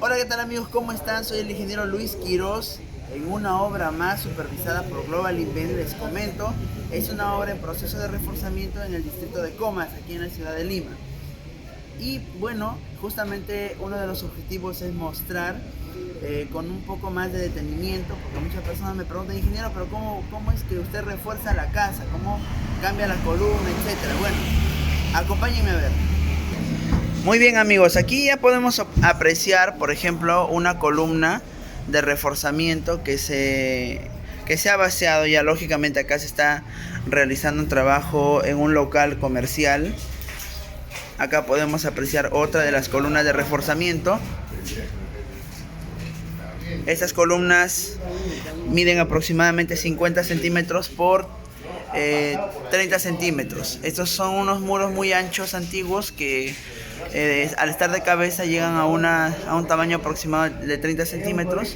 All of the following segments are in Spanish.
Hola, ¿qué tal amigos? ¿Cómo están? Soy el ingeniero Luis Quiroz. En una obra más supervisada por Global Invent, les comento, es una obra en proceso de reforzamiento en el distrito de Comas, aquí en la ciudad de Lima. Y bueno, justamente uno de los objetivos es mostrar con un poco más de detenimiento, porque muchas personas me preguntan, ingeniero, pero ¿cómo es que usted refuerza la casa? ¿Cómo cambia la columna, etcétera? Bueno, acompáñenme a ver. Muy bien amigos, aquí ya podemos apreciar, por ejemplo, una columna de reforzamiento que se ha vaciado. Ya lógicamente acá se está realizando un trabajo en un local comercial. Acá podemos apreciar otra de las columnas de reforzamiento. Estas columnas miden aproximadamente 50 centímetros por 30 centímetros. Estos son unos muros muy anchos, antiguos, que al estar de cabeza llegan a un tamaño aproximado de 30 centímetros.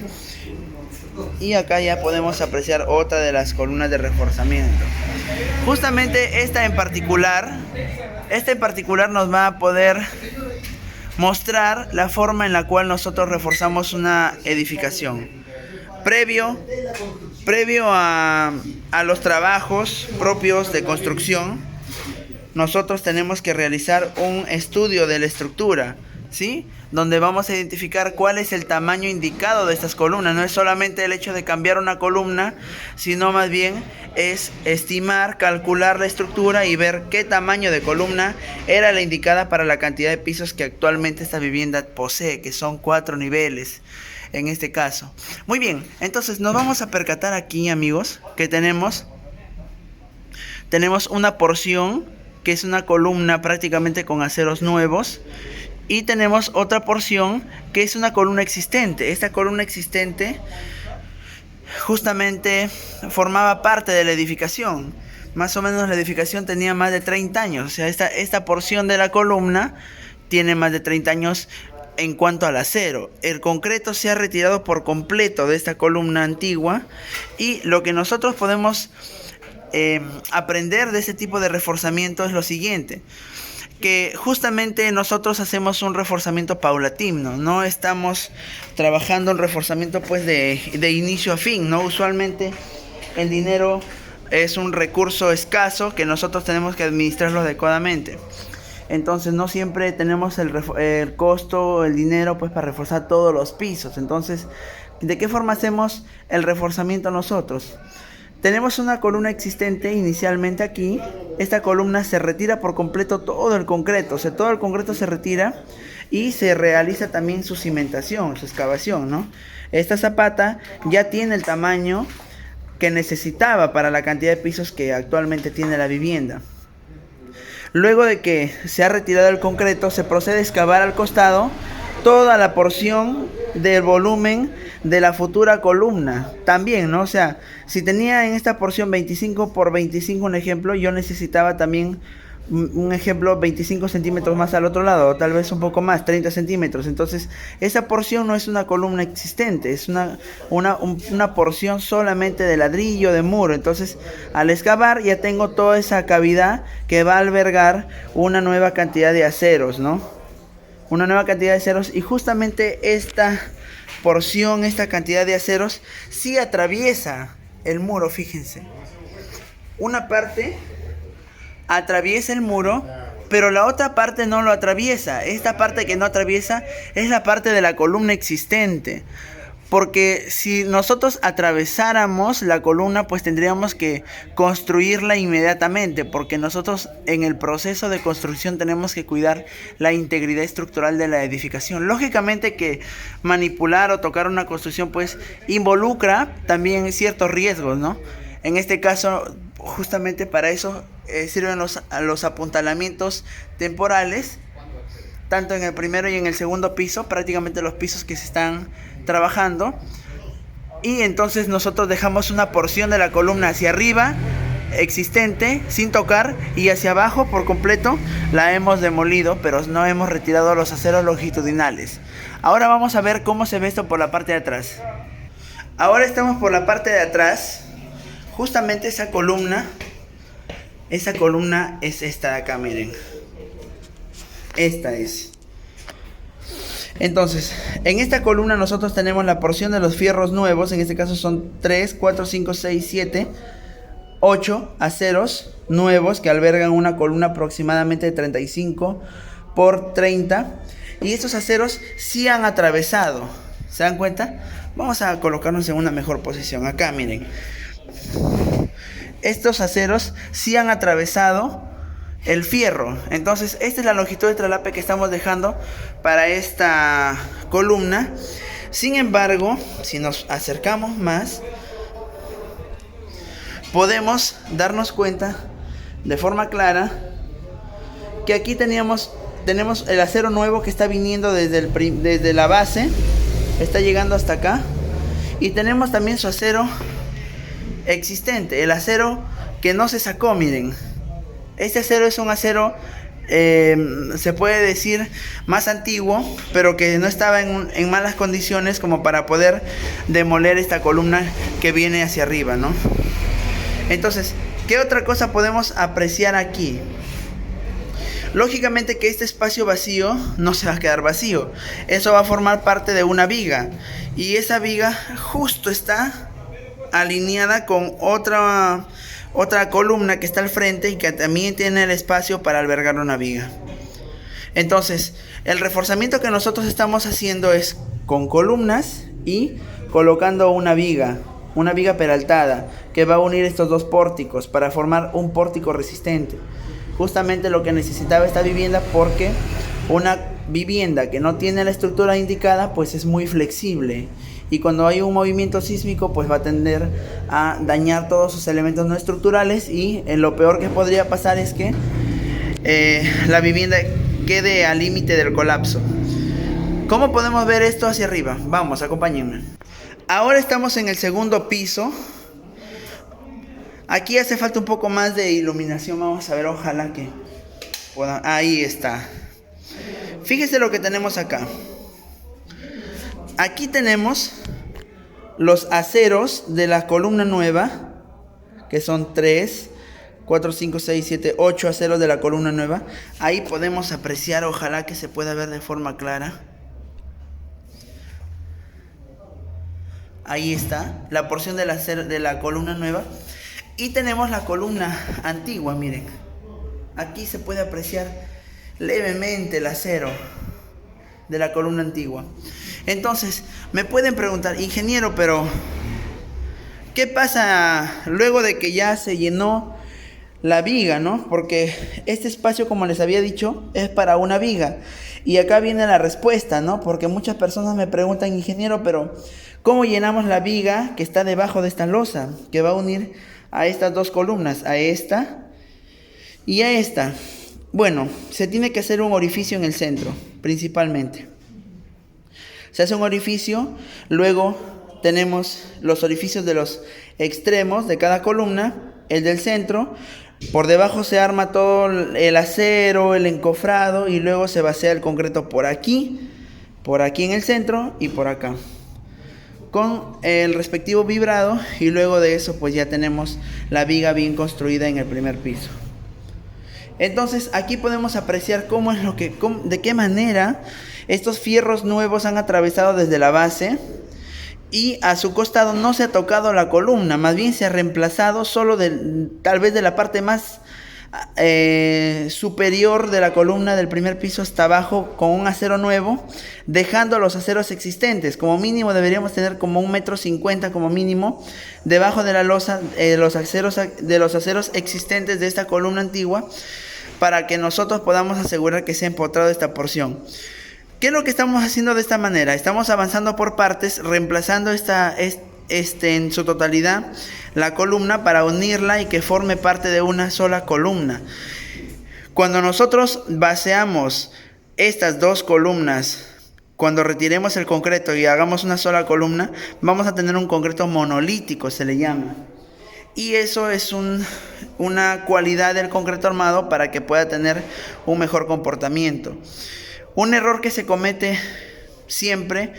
Y acá ya podemos apreciar otra de las columnas de reforzamiento. Justamente esta en particular nos va a poder mostrar la forma en la cual nosotros reforzamos una edificación. Previo a los trabajos propios de construcción, nosotros tenemos que realizar un estudio de la estructura, ¿sí? Donde vamos a identificar cuál es el tamaño indicado de estas columnas. No es solamente el hecho de cambiar una columna, sino más bien es estimar, calcular la estructura y ver qué tamaño de columna era la indicada para la cantidad de pisos que actualmente esta vivienda posee, que son 4 niveles en este caso. Muy bien, entonces nos vamos a percatar aquí, amigos, que tenemos una porción que es una columna prácticamente con aceros nuevos, y tenemos otra porción que es una columna existente. Esta columna existente justamente formaba parte de la edificación. Más o menos la edificación tenía más de 30 años. O sea, esta porción de la columna tiene más de 30 años en cuanto al acero. El concreto se ha retirado por completo de esta columna antigua, y lo que nosotros podemos aprender de este tipo de reforzamiento es lo siguiente: que justamente nosotros hacemos un reforzamiento paulatino, no estamos trabajando un reforzamiento pues de inicio a fin, ¿no? Usualmente el dinero es un recurso escaso que nosotros tenemos que administrarlo adecuadamente. Entonces no siempre tenemos el costo, el dinero pues para reforzar todos los pisos. Entonces, ¿de qué forma hacemos el reforzamiento nosotros? Tenemos una columna existente inicialmente aquí. Esta columna se retira por completo todo el concreto. O sea, todo el concreto se retira y se realiza también su cimentación, su excavación, ¿no? Esta zapata ya tiene el tamaño que necesitaba para la cantidad de pisos que actualmente tiene la vivienda. Luego de que se ha retirado el concreto, se procede a excavar al costado toda la porción del volumen de la futura columna también, ¿no? O sea, si tenía en esta porción 25 por 25 un ejemplo, yo necesitaba también un ejemplo 25 centímetros más al otro lado, o tal vez un poco más, 30 centímetros. Entonces esa porción no es una columna existente, es una porción solamente de ladrillo, de muro. Entonces al excavar ya tengo toda esa cavidad que va a albergar una nueva cantidad de aceros, ¿no? Una nueva cantidad de aceros, y justamente esta porción, esta cantidad de aceros sí atraviesa el muro. Fíjense, una parte atraviesa el muro, pero la otra parte no lo atraviesa. Esta parte que no atraviesa es la parte de la columna existente, porque si nosotros atravesáramos la columna, pues tendríamos que construirla inmediatamente, porque nosotros en el proceso de construcción tenemos que cuidar la integridad estructural de la edificación. Lógicamente que manipular o tocar una construcción pues involucra también ciertos riesgos, ¿no? En este caso, justamente para eso sirven los apuntalamientos temporales, tanto en el primero y en el segundo piso, prácticamente los pisos que se están trabajando. Y entonces nosotros dejamos una porción de la columna hacia arriba existente sin tocar, y hacia abajo por completo la hemos demolido, pero no hemos retirado los aceros longitudinales. Ahora vamos a ver cómo se ve esto por la parte de atrás. Ahora estamos por la parte de atrás. Justamente esa columna es esta de acá, miren. Esta es. Entonces, en esta columna nosotros tenemos la porción de los fierros nuevos. En este caso son 3, 4, 5, 6, 7, 8 aceros nuevos que albergan una columna aproximadamente de 35 por 30. Y estos aceros sí han atravesado. ¿Se dan cuenta? Vamos a colocarnos en una mejor posición. Acá, miren. Estos aceros sí han atravesado el fierro. Entonces, esta es la longitud de traslape que estamos dejando para esta columna. Sin embargo, si nos acercamos más, podemos darnos cuenta de forma clara que aquí tenemos el acero nuevo que está viniendo desde la base, está llegando hasta acá, y tenemos también su acero existente, el acero que no se sacó. Miren, este acero es un acero se puede decir más antiguo, pero que no estaba en malas condiciones como para poder demoler esta columna que viene hacia arriba, ¿no? Entonces, ¿qué otra cosa podemos apreciar aquí? Lógicamente que este espacio vacío no se va a quedar vacío. Eso va a formar parte de una viga. Y esa viga justo está alineada con otra columna que está al frente y que también tiene el espacio para albergar una viga. Entonces, el reforzamiento que nosotros estamos haciendo es con columnas y colocando una viga peraltada que va a unir estos dos pórticos para formar un pórtico resistente. Justamente lo que necesitaba esta vivienda, porque una vivienda que no tiene la estructura indicada pues es muy flexible, y cuando hay un movimiento sísmico pues va a tender a dañar todos sus elementos no estructurales, y lo peor que podría pasar es que la vivienda quede al límite del colapso. ¿Cómo podemos ver esto hacia arriba? Vamos, acompáñenme. Ahora estamos en el segundo piso. Aquí hace falta un poco más de iluminación. Vamos a ver, ojalá que pueda. Ahí está. Fíjese lo que tenemos acá. Aquí tenemos los aceros de la columna nueva, que son 3, 4, 5, 6, 7, 8 aceros de la columna nueva. Ahí podemos apreciar, ojalá que se pueda ver de forma clara. Ahí está la porción del acero de la columna nueva. Y tenemos la columna antigua, miren. Aquí se puede apreciar levemente el acero de la columna antigua. Entonces, me pueden preguntar, ingeniero, pero ¿qué pasa luego de que ya se llenó la viga, no? Porque este espacio, como les había dicho, es para una viga. Y acá viene la respuesta, ¿no? Porque muchas personas me preguntan, ingeniero, pero ¿cómo llenamos la viga que está debajo de esta losa, que va a unir a estas dos columnas, a esta y a esta? Bueno, se tiene que hacer un orificio en el centro, principalmente. Se hace un orificio, luego tenemos los orificios de los extremos de cada columna, el del centro. Por debajo se arma todo el acero, el encofrado, y luego se vacía el concreto por aquí en el centro y por acá, con el respectivo vibrado, y luego de eso pues ya tenemos la viga bien construida en el primer piso. Entonces aquí podemos apreciar de qué manera estos fierros nuevos han atravesado desde la base, y a su costado no se ha tocado la columna, más bien se ha reemplazado solo tal vez de la parte más superior de la columna del primer piso hasta abajo con un acero nuevo, dejando los aceros existentes. Como mínimo deberíamos tener como 1,50 m como mínimo debajo de la losa, de los aceros existentes de esta columna antigua, para que nosotros podamos asegurar que se ha empotrado esta porción. ¿Qué es lo que estamos haciendo de esta manera? Estamos avanzando por partes, reemplazando en su totalidad la columna para unirla y que forme parte de una sola columna. Cuando nosotros vaciamos estas dos columnas, cuando retiremos el concreto y hagamos una sola columna, vamos a tener un concreto monolítico, se le llama. Y eso es una cualidad del concreto armado para que pueda tener un mejor comportamiento. Un error que se comete siempre,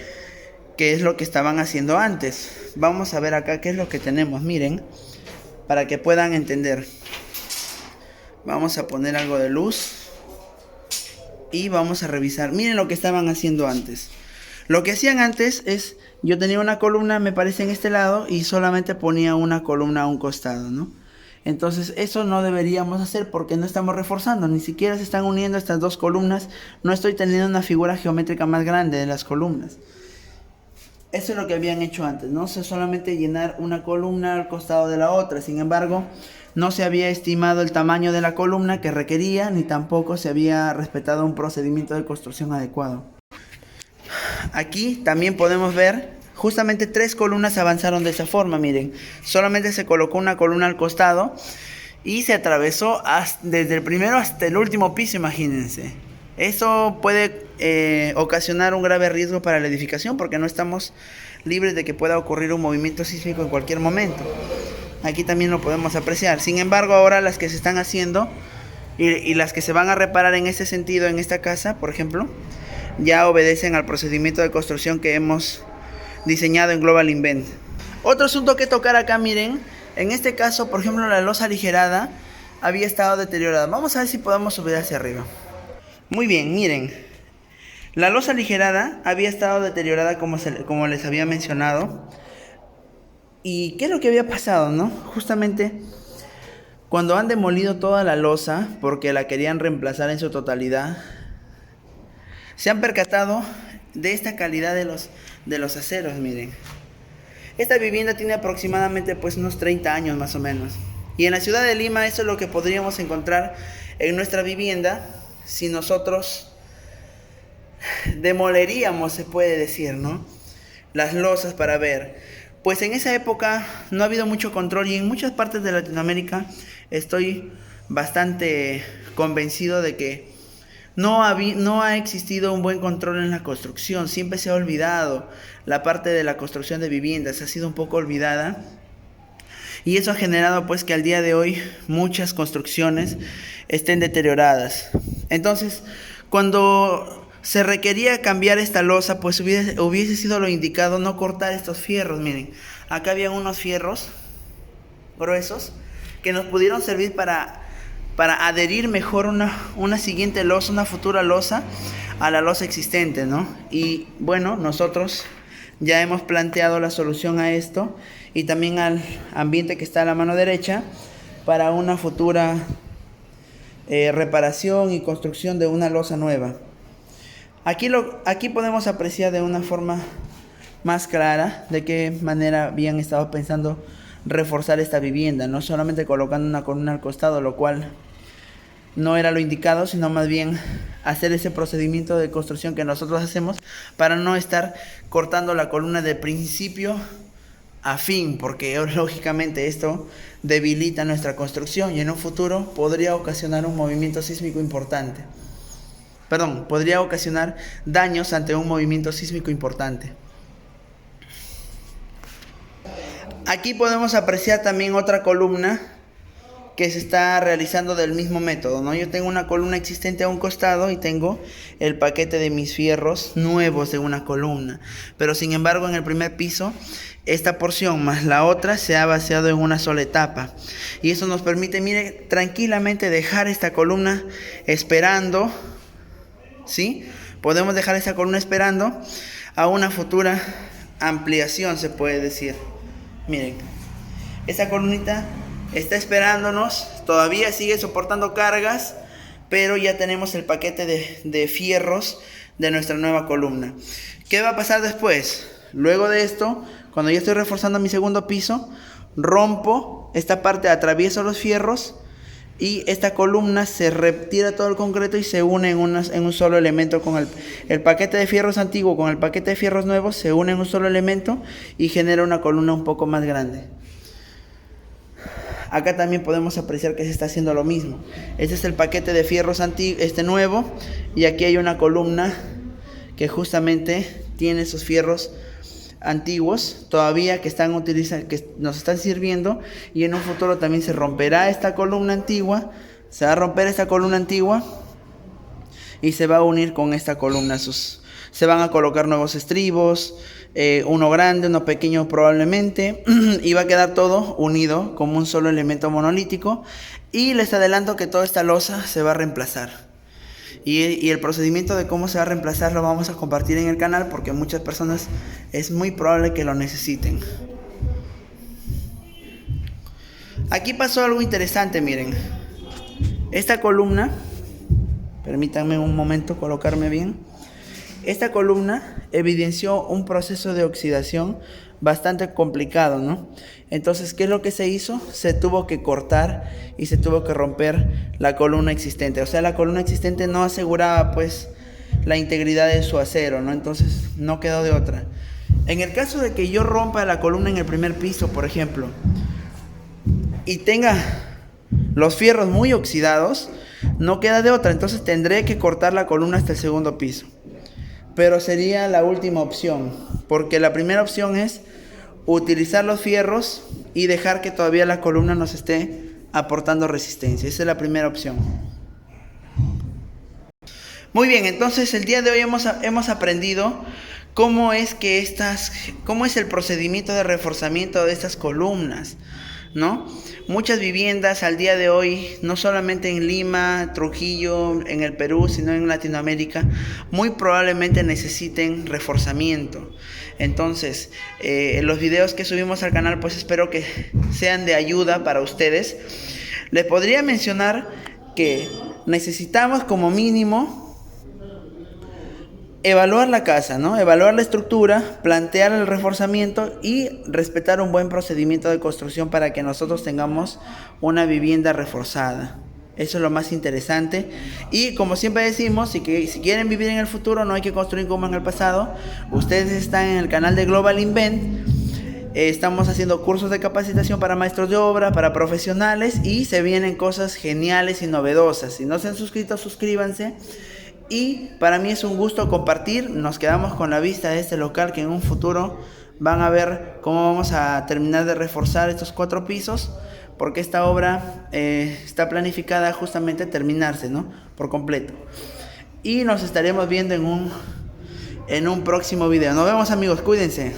que es lo que estaban haciendo antes. Vamos a ver acá qué es lo que tenemos, miren, para que puedan entender. Vamos a poner algo de luz. y vamos a revisar. Miren lo que estaban haciendo antes. Lo que hacían antes es, yo tenía una columna, me parece, en este lado y solamente ponía una columna a un costado, ¿no? Entonces eso no deberíamos hacer porque no estamos reforzando, ni siquiera se están uniendo estas dos columnas, no estoy teniendo una figura geométrica más grande de las columnas. Eso es lo que habían hecho antes, ¿no? O sea, solamente llenar una columna al costado de la otra. Sin embargo, no se había estimado el tamaño de la columna que requería, ni tampoco se había respetado un procedimiento de construcción adecuado. Aquí también podemos ver, justamente 3 columnas avanzaron de esa forma, miren. Solamente se colocó una columna al costado y se atravesó desde el primero hasta el último piso, imagínense. Eso puede ocasionar un grave riesgo para la edificación porque no estamos libres de que pueda ocurrir un movimiento sísmico en cualquier momento. Aquí también lo podemos apreciar. Sin embargo, ahora las que se están haciendo y las que se van a reparar en este sentido en esta casa, por ejemplo, ya obedecen al procedimiento de construcción que hemos diseñado en Global Invent. Otro asunto que tocar acá, miren, en este caso, por ejemplo, la losa aligerada había estado deteriorada. Vamos a ver si podemos subir hacia arriba. Muy bien, miren, la losa aligerada había estado deteriorada como les había mencionado. ¿Y qué es lo que había pasado, no? Justamente cuando han demolido toda la losa porque la querían reemplazar en su totalidad, se han percatado de esta calidad de los aceros, miren. Esta vivienda tiene aproximadamente pues unos 30 años más o menos. Y en la ciudad de Lima eso es lo que podríamos encontrar en nuestra vivienda si nosotros demoleríamos, se puede decir, ¿no? Las losas para ver. Pues en esa época no ha habido mucho control y en muchas partes de Latinoamérica estoy bastante convencido de que no ha existido un buen control en la construcción. Siempre se ha olvidado la parte de la construcción de viviendas, ha sido un poco olvidada. Y eso ha generado pues que al día de hoy muchas construcciones estén deterioradas. Entonces, cuando se requería cambiar esta losa, pues hubiese sido lo indicado no cortar estos fierros. Miren, acá había unos fierros gruesos que nos pudieron servir para adherir mejor una siguiente losa, una futura losa a la losa existente, ¿no? Y bueno, nosotros ya hemos planteado la solución a esto y también al ambiente que está a la mano derecha para una futura reparación y construcción de una losa nueva. Aquí podemos apreciar de una forma más clara de qué manera habían estado pensando reforzar esta vivienda, no solamente colocando una columna al costado, lo cual no era lo indicado, sino más bien hacer ese procedimiento de construcción que nosotros hacemos para no estar cortando la columna de principio a fin, porque lógicamente esto debilita nuestra construcción y en un futuro podría ocasionar un movimiento sísmico importante. Podría ocasionar daños ante un movimiento sísmico importante. Aquí podemos apreciar también otra columna que se está realizando del mismo método, ¿no? Yo tengo una columna existente a un costado y tengo el paquete de mis fierros nuevos de una columna. Pero sin embargo en el primer piso, esta porción más la otra se ha vaciado en una sola etapa. Y eso nos permite, mire, tranquilamente dejar esta columna esperando, ¿sí? Podemos dejar esta columna esperando a una futura ampliación, se puede decir. Miren, esta columnita está esperándonos, todavía sigue soportando cargas, pero ya tenemos el paquete de fierros de nuestra nueva columna. ¿Qué va a pasar después? Luego de esto, cuando ya estoy reforzando mi segundo piso, rompo esta parte, atravieso los fierros y esta columna se retira todo el concreto y se une en un solo elemento con el paquete de fierros antiguo con el paquete de fierros nuevos, se une en un solo elemento y genera una columna un poco más grande. Acá también podemos apreciar que se está haciendo lo mismo. Este es el paquete de fierros nuevo y aquí hay una columna que justamente tiene esos fierros antiguos todavía que nos están sirviendo, y en un futuro también se romperá esta columna antigua, se va a romper esta columna antigua y se va a unir con esta columna. Se van a colocar nuevos estribos, uno grande, uno pequeño probablemente, y va a quedar todo unido como un solo elemento monolítico, y les adelanto que toda esta losa se va a reemplazar. Y el procedimiento de cómo se va a reemplazar lo vamos a compartir en el canal, porque muchas personas es muy probable que lo necesiten. Aquí pasó algo interesante, miren. Esta columna, permítanme un momento colocarme bien. Esta columna evidenció un proceso de oxidación bastante complicado, ¿no? Entonces, ¿qué es lo que se hizo? Se tuvo que cortar y se tuvo que romper la columna existente. O sea, la columna existente no aseguraba, pues, la integridad de su acero, ¿no? Entonces, no quedó de otra. En el caso de que yo rompa la columna en el primer piso, por ejemplo, y tenga los fierros muy oxidados, no queda de otra. Entonces, tendré que cortar la columna hasta el segundo piso. Pero sería la última opción, porque la primera opción es utilizar los fierros y dejar que todavía la columna nos esté aportando resistencia. Esa es la primera opción. Muy bien, entonces el día de hoy hemos aprendido cómo es el procedimiento de reforzamiento de estas columnas, ¿no? Muchas viviendas al día de hoy, no solamente en Lima, Trujillo, en el Perú, sino en Latinoamérica, muy probablemente necesiten reforzamiento. Entonces, los videos que subimos al canal, pues espero que sean de ayuda para ustedes. Les podría mencionar que necesitamos como mínimo evaluar la casa, ¿no? Evaluar la estructura, plantear el reforzamiento y respetar un buen procedimiento de construcción para que nosotros tengamos una vivienda reforzada. Eso es lo más interesante. Y como siempre decimos, si quieren vivir en el futuro, no hay que construir como en el pasado. Ustedes están en el canal de Global Invent. Estamos haciendo cursos de capacitación para maestros de obra, para profesionales, y se vienen cosas geniales y novedosas. Si no se han suscrito, suscríbanse. Y para mí es un gusto compartir. Nos quedamos con la vista de este local, que en un futuro van a ver cómo vamos a terminar de reforzar estos 4 pisos, porque esta obra está planificada justamente terminarse, ¿no? Por completo. Y nos estaremos viendo en un próximo video. Nos vemos, amigos, cuídense.